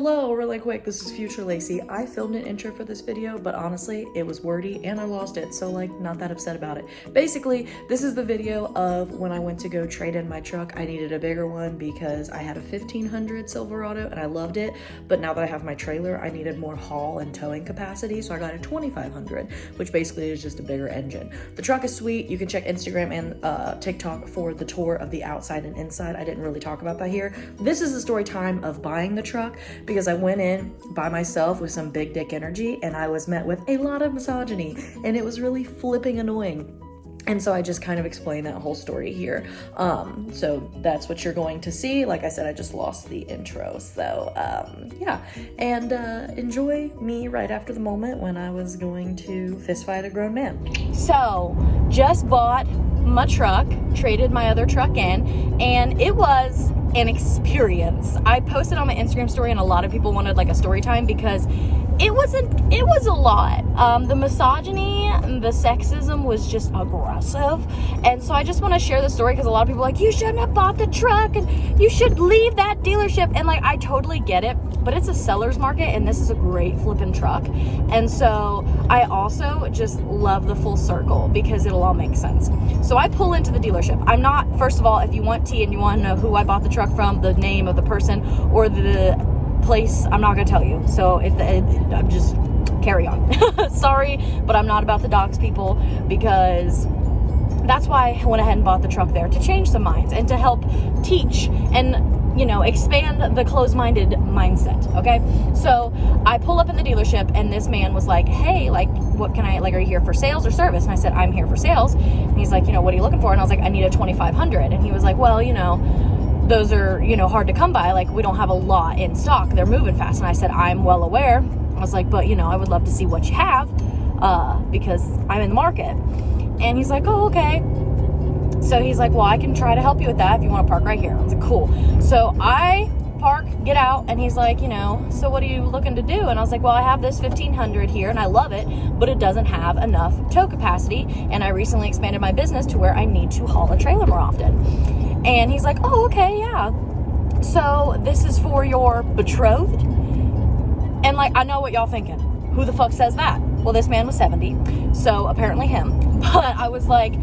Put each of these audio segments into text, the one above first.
Hello, really quick, this is Future Lacey. I filmed an intro for this video, but honestly, it was wordy and I lost it, so like, not that upset about it. Basically, this is the video of when I went to go trade in my truck. I needed a bigger one because I had a 1500 Silverado and I loved it, but now that I have my trailer, I needed more haul and towing capacity, so I got a 2500, which basically is just a bigger engine. The truck is sweet. You can check Instagram and TikTok for the tour of the outside and inside. I didn't really talk about that here. This is the story time of buying the truck, because I went in by myself with some big dick energy and I was met with a lot of misogyny and it was really flipping annoying. And so I just kind of explained that whole story here. So that's what you're going to see. Like I said, I just lost the intro. So yeah, and enjoy me right after the moment when I was going to fist fight a grown man. So just bought my truck, traded my other truck in, and it was an experience. I posted on my Instagram story and a lot of people wanted like a story time because it was a lot. The misogyny and the sexism was just aggressive. And so I just want to share the story because a lot of people are like, you shouldn't have bought the truck and you should leave that dealership. And like, I totally get it, but it's a seller's market and this is a great flipping truck. And so I also just love the full circle because it'll all make sense. So I pull into the dealership. I'm not, first of all, if you want tea and you want to know who I bought the truck from, the name of the person or the place, I'm not gonna tell you. So I'm just carry on. Sorry, but I'm not about to dox people because that's why I went ahead and bought the truck there, to change some minds and to help teach and, you know, expand the closed-minded mindset. Okay, so I pull up in the dealership and this man was like, hey, like, what can I, like, are you here for sales or service? And I said, I'm here for sales. And he's like, you know, what are you looking for? And I was like, I need a 2500. And he was like, well, you know, those are, you know, hard to come by. Like, we don't have a lot in stock. They're moving fast. And I said, I'm well aware. I was like, but, you know, I would love to see what you have because I'm in the market. And he's like, oh, okay. So he's like, well, I can try to help you with that if you want to park right here. I was like, cool. So I park, get out, and he's like, you know, so what are you looking to do? And I was like, well, I have this 1500 here and I love it, but it doesn't have enough tow capacity. And I recently expanded my business to where I need to haul a trailer more often. And he's like, oh, okay, yeah. So this is for your betrothed? And like, I know what y'all thinking. Who the fuck says that? Well, this man was 70, so apparently him. But I was like,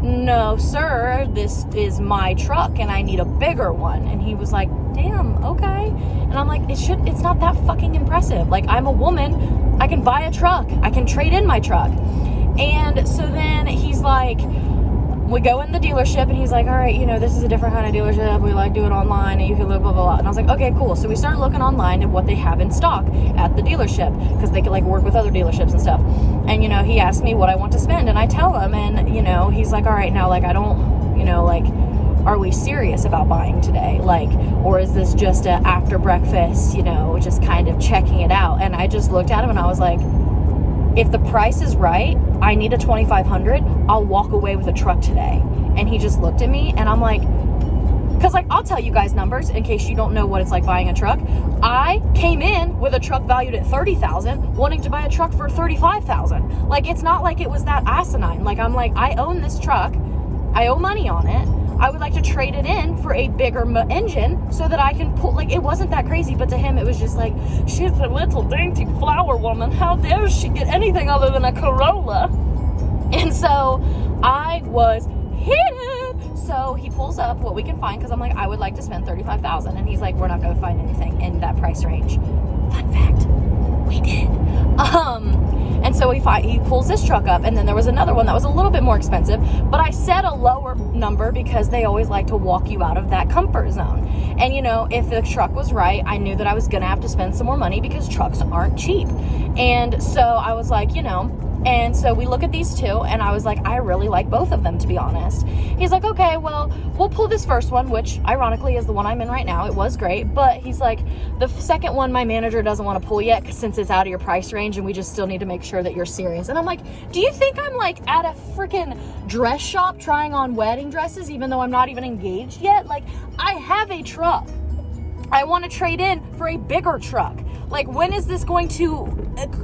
no, sir, this is my truck and I need a bigger one. And he was like, damn, okay. And I'm like, it's not that fucking impressive. Like, I'm a woman, I can buy a truck, I can trade in my truck. And so then he's like, we go in the dealership and he's like, all right, you know, this is a different kind of dealership. We like do it online and you can look blah, blah, blah. And I was like, okay, cool. So we started looking online at what they have in stock at the dealership because they could like work with other dealerships and stuff. And, you know, he asked me what I want to spend and I tell him and, you know, he's like, all right, now, like, I don't, you know, like, are we serious about buying today? Like, or is this just a after breakfast, you know, just kind of checking it out? And I just looked at him and I was like, if the price is right, I need a 2500, I'll walk away with a truck today. And he just looked at me and I'm like, because like, I'll tell you guys numbers in case you don't know what it's like buying a truck. I came in with a truck valued at 30,000, wanting to buy a truck for 35,000. Like, it's not like it was that asinine. Like, I'm like, I own this truck, I owe money on it. I would like to trade it in for a bigger engine so that I can pull, like, it wasn't that crazy, but to him it was just like, she's a little dainty flower woman, how dare she get anything other than a Corolla? And so I was heated. So he pulls up what we can find because I'm like, I would like to spend 35,000, and he's like, we're not going to find anything in that price range. Fun fact, we did. And so he pulls this truck up, and then there was another one that was a little bit more expensive, but I said a lower number because they always like to walk you out of that comfort zone. And, you know, if the truck was right, I knew that I was going to have to spend some more money because trucks aren't cheap. And so I was like, you know, and so we look at these two, and I was like, I really like both of them, to be honest. He's like, okay, well, we'll pull this first one, which ironically is the one I'm in right now. It was great, but he's like, the second one my manager doesn't want to pull yet since it's out of your price range, and we just still need to make sure that you're serious. And I'm like, do you think I'm like at a freaking dress shop trying on wedding dresses, even though I'm not even engaged yet? Like, I have a truck. I want to trade in for a bigger truck. Like, when is this going to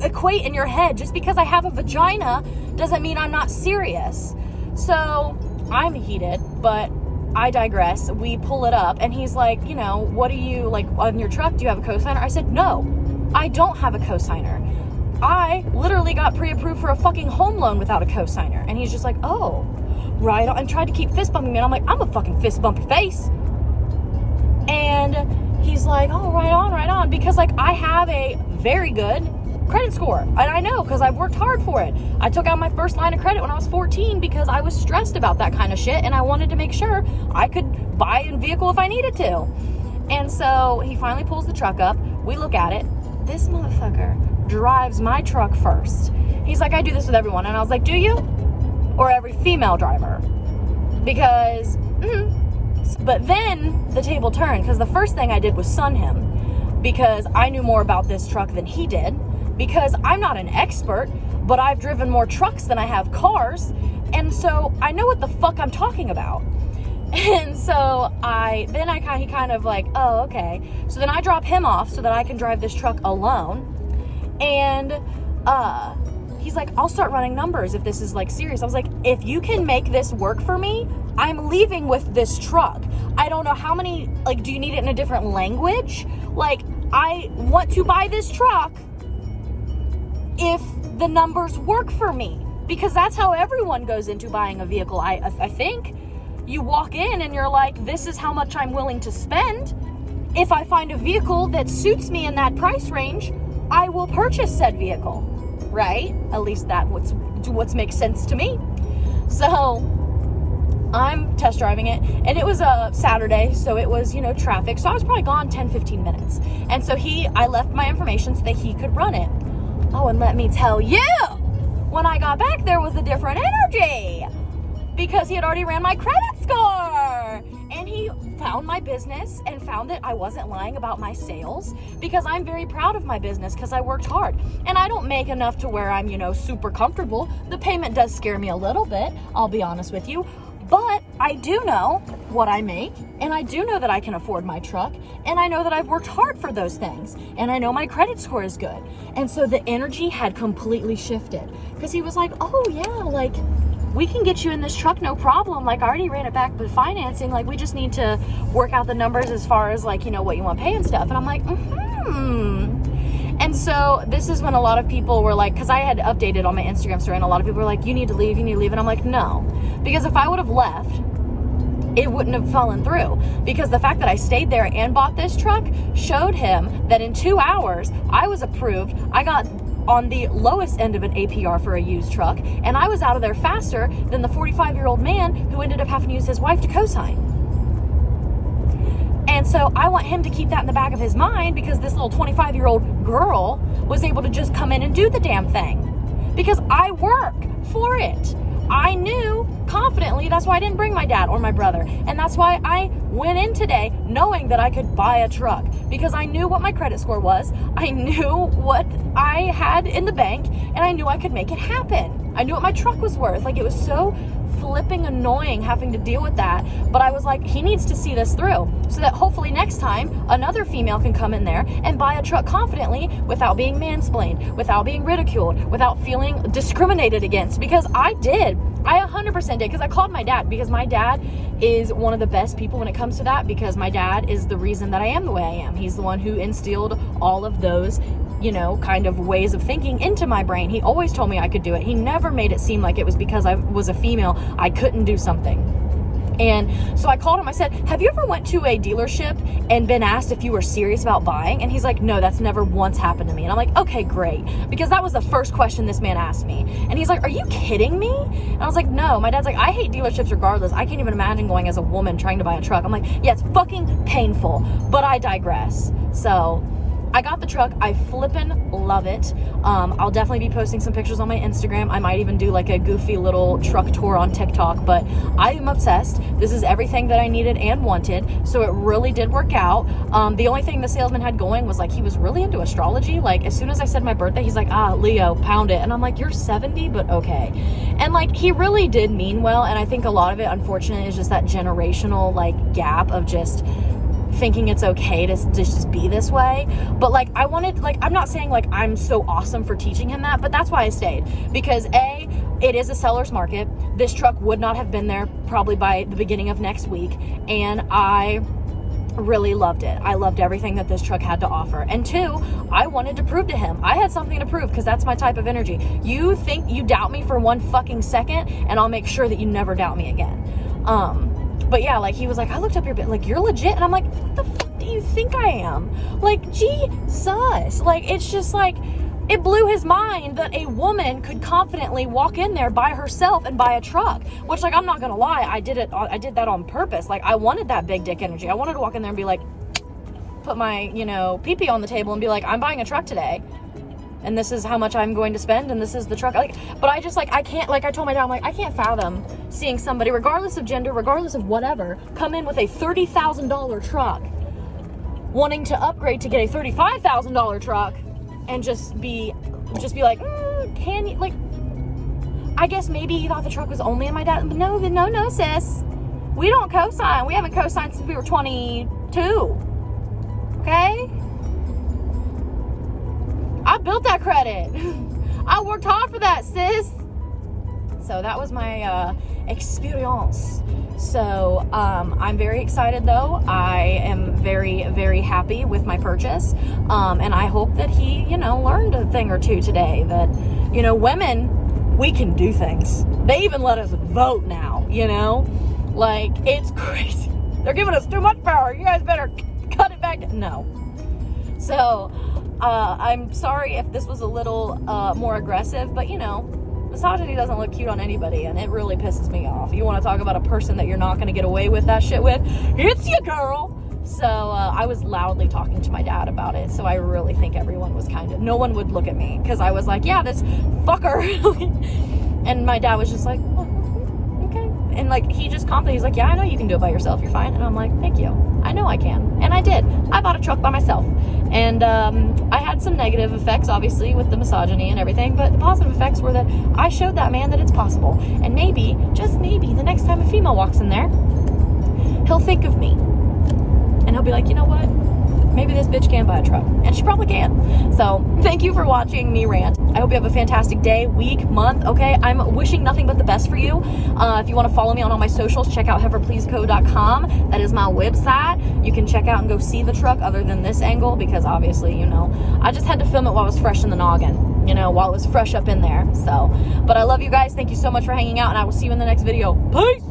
equate in your head? Just because I have a vagina doesn't mean I'm not serious. So I'm heated, but I digress. We pull it up and he's like, you know, what do you, like, on your truck, do you have a cosigner? I said, no, I don't have a cosigner. I literally got pre-approved for a fucking home loan without a cosigner. And he's just like, oh, right on. And tried to keep fist bumping me. And I'm like, I'm a fucking fist bump your face. And he's like, oh, right on. Because, like, I have a very good credit score. And I know because I've worked hard for it. I took out my first line of credit when I was 14 because I was stressed about that kind of shit. And I wanted to make sure I could buy a vehicle if I needed to. And so he finally pulls the truck up. We look at it. This motherfucker drives my truck first. He's like, I do this with everyone. And I was like, do you? Or every female driver? Because, But then the table turned because the first thing I did was sun him because I knew more about this truck than he did. Because I'm not an expert, but I've driven more trucks than I have cars. And so I know what the fuck I'm talking about. And so he kind of like, oh, okay. So then I drop him off so that I can drive this truck alone. And he's like, I'll start running numbers if this is like serious. I was like, if you can make this work for me, I'm leaving with this truck. I don't know how many, like, do you need it in a different language? Like, I want to buy this truck if the numbers work for me, because that's how everyone goes into buying a vehicle. I think you walk in and you're like, this is how much I'm willing to spend. If I find a vehicle that suits me in that price range, I will purchase said vehicle, right? At least that what makes sense to me. So I'm test driving it, and it was a Saturday, so it was, traffic, so I was probably gone 10-15 minutes. And so I left my information so that he could run it. Oh, and let me tell you, when I got back, there was a different energy because he had already ran my credit score. And he found my business and found that I wasn't lying about my sales, because I'm very proud of my business because I worked hard. And I don't make enough to where I'm, super comfortable. The payment does scare me a little bit, I'll be honest with you. But I do know what I make, and I do know that I can afford my truck, and I know that I've worked hard for those things, and I know my credit score is good. And so the energy had completely shifted because he was like, oh yeah, like, we can get you in this truck, no problem. Like, I already ran it back with financing. Like, we just need to work out the numbers as far as, like, what you want to pay and stuff. And I'm like, And so this is when a lot of people were like, because I had updated on my Instagram story, and a lot of people were like, you need to leave. And I'm like, no. Because if I would have left, it wouldn't have fallen through. Because the fact that I stayed there and bought this truck showed him that in 2 hours, I was approved. I got on the lowest end of an APR for a used truck, and I was out of there faster than the 45-year-old man who ended up having to use his wife to co-sign. And so I want him to keep that in the back of his mind, because this little 25-year-old girl was able to just come in and do the damn thing. Because I work for it. I knew confidently, that's why I didn't bring my dad or my brother. And that's why I went in today knowing that I could buy a truck, because I knew what my credit score was. I knew what I had in the bank, and I knew I could make it happen. I knew what my truck was worth. Like, it was so flipping annoying having to deal with that. But I was like, he needs to see this through so that hopefully next time another female can come in there and buy a truck confidently without being mansplained, without being ridiculed, without feeling discriminated against. Because I did. I 100% did, because I called my dad, because my dad is one of the best people when it comes to that, because my dad is the reason that I am the way I am. He's the one who instilled all of those, kind of ways of thinking into my brain. He always told me I could do it. He never made it seem like it was because I was a female I couldn't do something. And so I called him. I said, have you ever went to a dealership and been asked if you were serious about buying? And he's like, no, that's never once happened to me. And I'm like, okay, great. Because that was the first question this man asked me. And he's like, are you kidding me? And I was like, no. My dad's like, I hate dealerships regardless. I can't even imagine going as a woman trying to buy a truck. I'm like, yeah, it's fucking painful, but I digress. So I got the truck. I flippin' love it. I'll definitely be posting some pictures on my Instagram. I might even do like a goofy little truck tour on TikTok, but I am obsessed. This is everything that I needed and wanted, so it really did work out. The only thing the salesman had going was, like, he was really into astrology. Like, as soon as I said my birthday, he's like, Leo, pound it. And I'm like, you're 70, but okay. And, like, he really did mean well, and I think a lot of it, unfortunately, is just that generational, like, gap of just thinking it's okay to just be this way. But, like, I wanted, like, I'm not saying, like, I'm so awesome for teaching him that, but that's why I stayed. Because A, it is a seller's market. This truck would not have been there probably by the beginning of next week, and I really loved it. I loved everything that this truck had to offer. And two, I wanted to prove to him. I had something to prove, because that's my type of energy. You think you doubt me for one fucking second, and I'll make sure that you never doubt me again. But yeah, like, he was like, I looked up your bit, like, you're legit. And I'm like, what the fuck do you think I am? Like, Jesus. Like, it's just like, it blew his mind that a woman could confidently walk in there by herself and buy a truck, which, like, I'm not gonna lie, I did that on purpose. Like, I wanted that big dick energy. I wanted to walk in there and be like, put my, pee-pee on the table and be like, I'm buying a truck today, and this is how much I'm going to spend, and this is the truck. Like, but I just, like, I can't, like, I told my dad, I'm like, I can't fathom seeing somebody, regardless of gender, regardless of whatever, come in with a $30,000 truck, wanting to upgrade to get a $35,000 truck, and just be like, can you, like, I guess maybe he thought the truck was only in my dad, but no, sis. We don't co-sign. We haven't co-signed since we were 22. Okay? I built that credit. I worked hard for that, sis. So that was my experience. So I'm very excited, though. I am very, very happy with my purchase. And I hope that he, learned a thing or two today. That, women, we can do things. They even let us vote now, Like, it's crazy. They're giving us too much power. You guys better cut it back. No. So I'm sorry if this was a little more aggressive, but, misogyny doesn't look cute on anybody, and it really pisses me off. You want to talk about a person that you're not going to get away with that shit with? It's you, girl! So I was loudly talking to my dad about it, so I really think everyone was no one would look at me, because I was like, yeah, this fucker. And my dad was just like, oh, okay. And, like, he just confidently, he's like, yeah, I know you can do it by yourself, you're fine. And I'm like, thank you. I know I can. And I did. I bought a truck by myself. And I had some negative effects, obviously, with the misogyny and everything, but the positive effects were that I showed that man that it's possible. And maybe, just maybe, the next time a female walks in there, he'll think of me. And he'll be like, you know what? Maybe this bitch can buy a truck. And she probably can. So, thank you for watching me rant. I hope you have a fantastic day, week, month, okay? I'm wishing nothing but the best for you. If you want to follow me on all my socials, check out heiferpleaseco.com. That is my website. You can check out and go see the truck other than this angle, because obviously, I just had to film it while it was fresh in the noggin, while it was fresh up in there. So, but I love you guys. Thank you so much for hanging out, and I will see you in the next video. Peace!